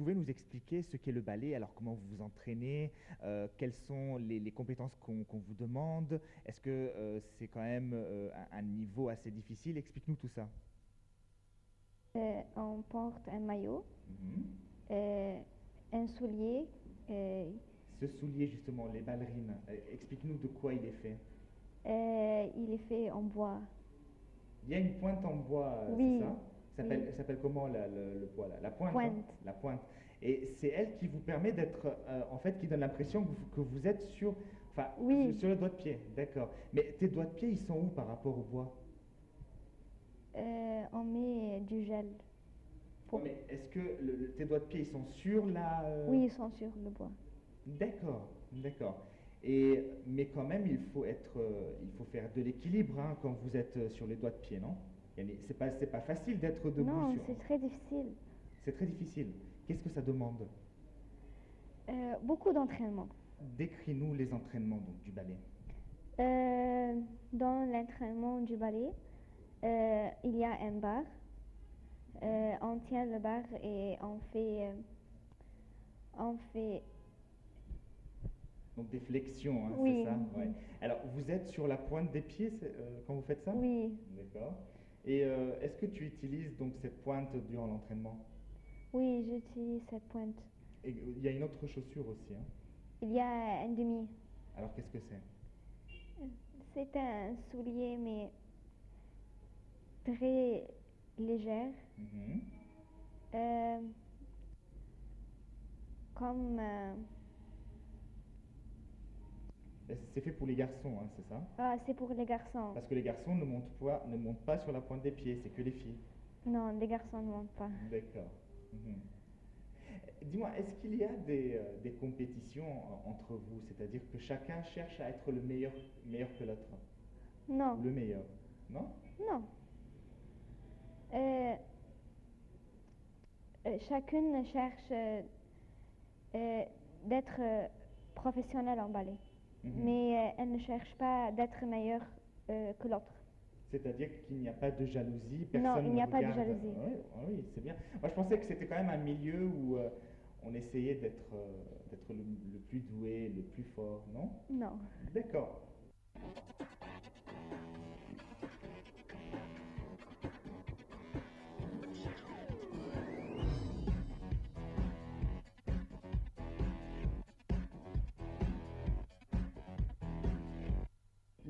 pouvais nous expliquer ce qu'est le ballet, alors comment vous vous entraînez, quelles sont les compétences qu'on vous demande? Est-ce que c'est quand même un niveau assez difficile? Explique-nous tout ça. On porte un maillot, Mhm. euh, un soulier. euh, Ce soulier, justement, les ballerines, explique-nous de quoi il est fait. il est fait en bois. Il y a une pointe en bois, c'est Oui, ça? oui, Ça s'appelle comment le poids là? La pointe, hein? pointe. La pointe. Et c'est elle qui vous permet d'être, en fait, qui donne l'impression que vous êtes sur, enfin, Oui, sur le doigt de pied, d'accord. Mais tes doigts de pied, ils sont où par rapport au bois? on met du gel Ouais, pour. mais est-ce que tes doigts de pied, ils sont sur la... Oui, ils sont sur le bois. D'accord, d'accord. Et, mais quand même, il faut faire de l'équilibre hein, quand vous êtes sur les doigts de pied, non? C'est pas facile d'être debout Non, sur... c'est très difficile. C'est très difficile. Qu'est-ce que ça demande? Beaucoup d'entraînement. Décris-nous les entraînements donc, du ballet. Dans l'entraînement du ballet, il y a un bar. On tient le bar et on fait. Donc des flexions, hein, c'est Oui, ça? Ouais. Alors, vous êtes sur la pointe des pieds quand vous faites ça? oui, D'accord. Et est-ce que tu utilises donc cette pointe durant l'entraînement? oui, j'utilise cette pointe. Et il y a une autre chaussure aussi, hein. Il y a un demi. Alors, qu'est-ce que c'est? C'est un soulier, mais très légère. Mhm. Euh, comme. C'est fait pour les garçons, hein, c'est ça? Ah, c'est pour les garçons. Parce que les garçons ne montent pas sur la pointe des pieds, c'est que les filles. Non, les garçons ne montent pas. D'accord. Mhm. Dis-moi, est-ce qu'il y a des compétitions entre vous? C'est-à-dire que chacun cherche à être meilleur que l'autre? Non, Ou le meilleur? Non? non. Euh, chacune cherche euh, d'être professionnelle en ballet, Mhm. mais elle ne cherche pas d'être meilleure que l'autre. C'est-à-dire qu'il n'y a pas de jalousie, Non, il personne ne n'y a pas de regarde. jalousie. Oui, oui, c'est bien. Moi, je pensais que c'était quand même un milieu où on essayait d'être le plus doué, le plus fort, non? Non. D'accord.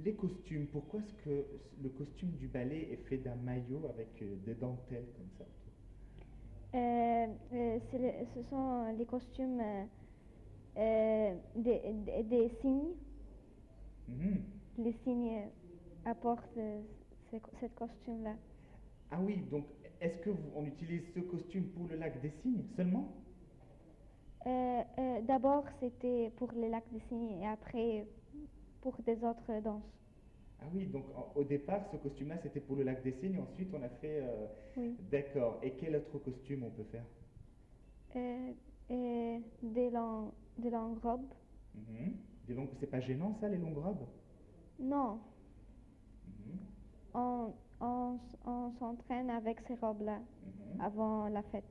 Les costumes, pourquoi est-ce que le costume du ballet est fait d'un maillot avec des dentelles comme ça autour? Ce sont les costumes des signes. Mhm. Les signes apportent cette costume-là. Ah oui, donc est-ce que on utilise ce costume pour le lac des Cygnes seulement? D'abord, c'était pour les lacs des signes et après pour des autres danses. Ah oui, donc au départ, ce costume-là, c'était pour le lac des Cygnes. Ensuite, on a fait... Oui. D'accord. Et quel autre costume on peut faire? Euh, et des longues robes. Mhm. Dis donc, c'est pas gênant ça, les longues robes? Non, Mhm. on s'entraîne avec ces robes-là Mhm. avant la fête.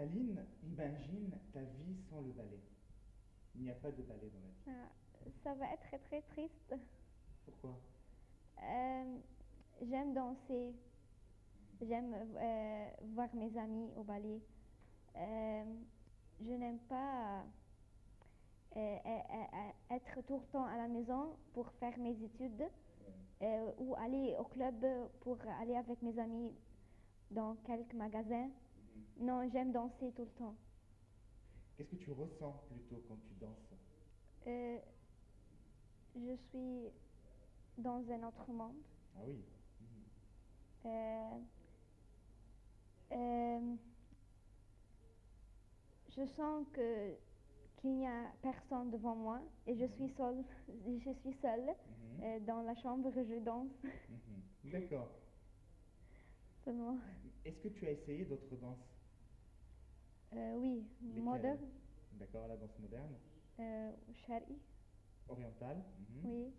Taline, imagine ta vie sans le ballet. Il n'y a pas de ballet dans la vie. Ça va être très très triste. Pourquoi? Euh, J'aime danser, j'aime voir mes amis au ballet. Euh, je n'aime pas être tout le temps à la maison pour faire mes études ou aller au club pour aller avec mes amis dans quelques magasins. Non, j'aime danser tout le temps. Qu'est-ce que tu ressens plutôt quand tu danses? Euh, je suis dans un autre monde. Ah oui. Euh, euh, je sens qu'il n'y a personne devant moi et je suis seule. Je suis seule dans la chambre, je danse D'accord. seulement. Est-ce que tu as essayé d'autres danses? Oui, Lesquelles? moderne, D'accord, la danse moderne, shari, orientale. oui,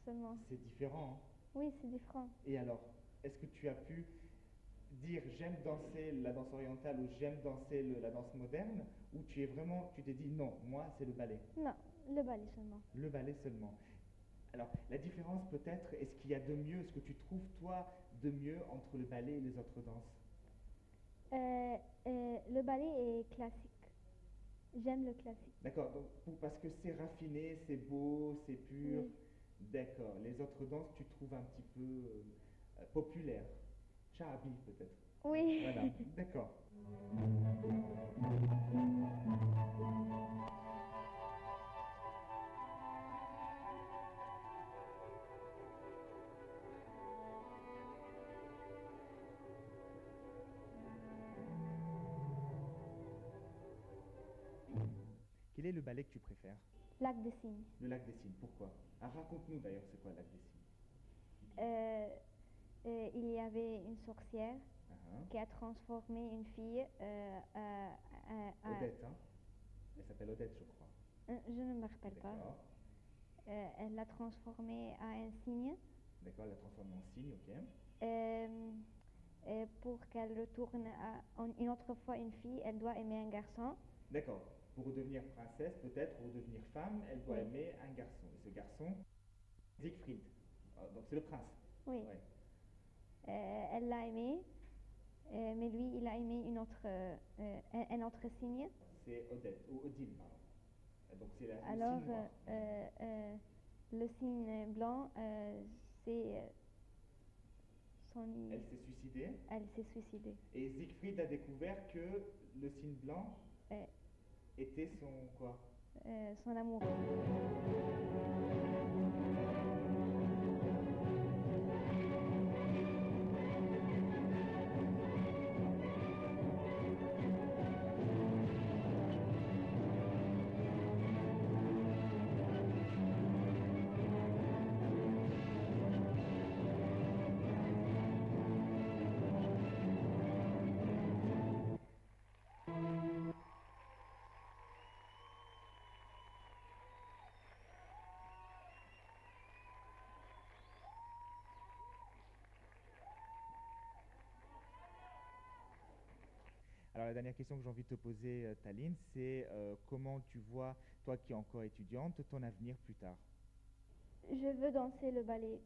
seulement. C'est différent, hein. Oui, c'est différent. Et alors, est-ce que tu as pu dire j'aime danser la danse orientale ou j'aime danser la danse moderne, ou tu t'es dit non, moi c'est le ballet, Non, le ballet seulement. le ballet seulement. Alors, la différence peut-être, est-ce qu'il y a de mieux, est-ce que tu trouves toi de mieux entre le ballet et les autres danses? Le ballet est classique. J'aime le classique. D'accord, donc parce que c'est raffiné, c'est beau, c'est pur. Oui. D'accord, les autres danses tu trouves un petit peu populaires. Sha'abi peut-être. Oui. Voilà, d'accord. Quel est le ballet que tu préfères? Lac des Cygnes. Le lac des Cygnes, pourquoi? Ah, raconte-nous d'ailleurs, c'est quoi le lac des Cygnes? Euh, il y avait une sorcière Ah, ah. qui a transformé une fille Odette, hein? Elle s'appelle Odette, je crois. je ne me rappelle pas. D'accord. Elle l'a transformée à un cygne D'accord, elle l'a transformée en cygne, ok. pour qu'elle retourne une autre fois une fille, elle doit aimer un garçon. D'accord. Pour devenir princesse, peut-être, ou devenir femme, elle doit Oui. aimer un garçon. Et ce garçon, Siegfried. Ah, donc c'est le prince. Oui. Ouais. Elle l'a aimé, mais lui, il a aimé un autre cygne. C'est Odette, ou Odile, pardon. Donc c'est le Alors, cygne noir. le cygne blanc, c'est Elle s'est suicidée. Elle s'est suicidée. Et Siegfried a découvert que le cygne blanc Euh, était son quoi? Son amoureux. Alors la dernière question que j'ai envie de te poser, Taline, c'est comment tu vois, toi qui es encore étudiante, ton avenir plus tard? Je veux danser le ballet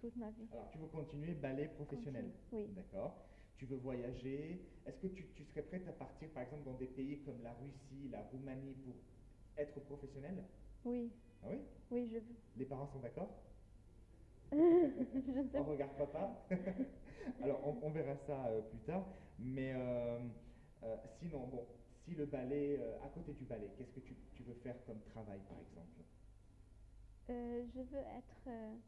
toute ma vie. Alors tu veux continuer ballet professionnel? Oui. D'accord. Tu veux voyager? Est-ce que tu serais prête à partir par exemple dans des pays comme la Russie, la Roumanie pour être professionnelle? Oui. Ah oui? Oui, je veux. Les parents sont d'accord? Je sais On pas. regarde papa. Alors, on verra ça plus tard. Mais sinon, bon, si le ballet, à côté du ballet, qu'est-ce que tu veux faire comme travail, par exemple? Je veux être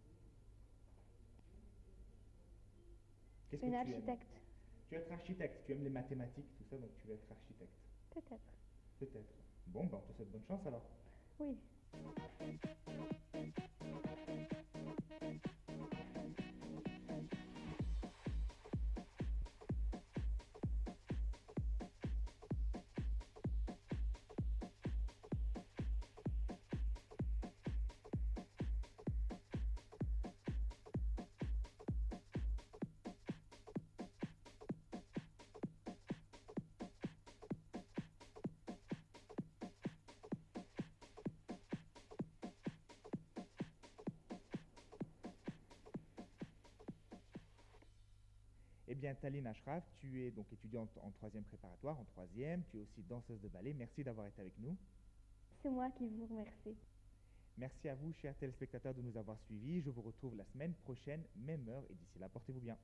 Qu'est-ce que une tu aimes? architecte. Tu veux être architecte, tu aimes les mathématiques, tout ça, donc tu veux être architecte. Peut-être. Peut-être. Bon, ben, on te souhaite bonne chance alors. Oui. bien, Taline Ashraf, tu es donc étudiante en troisième préparatoire, en troisième. Tu es aussi danseuse de ballet. Merci d'avoir été avec nous. C'est moi qui vous remercie. Merci à vous, chers téléspectateurs, de nous avoir suivis. Je vous retrouve la semaine prochaine, même heure. Et d'ici là, portez-vous bien.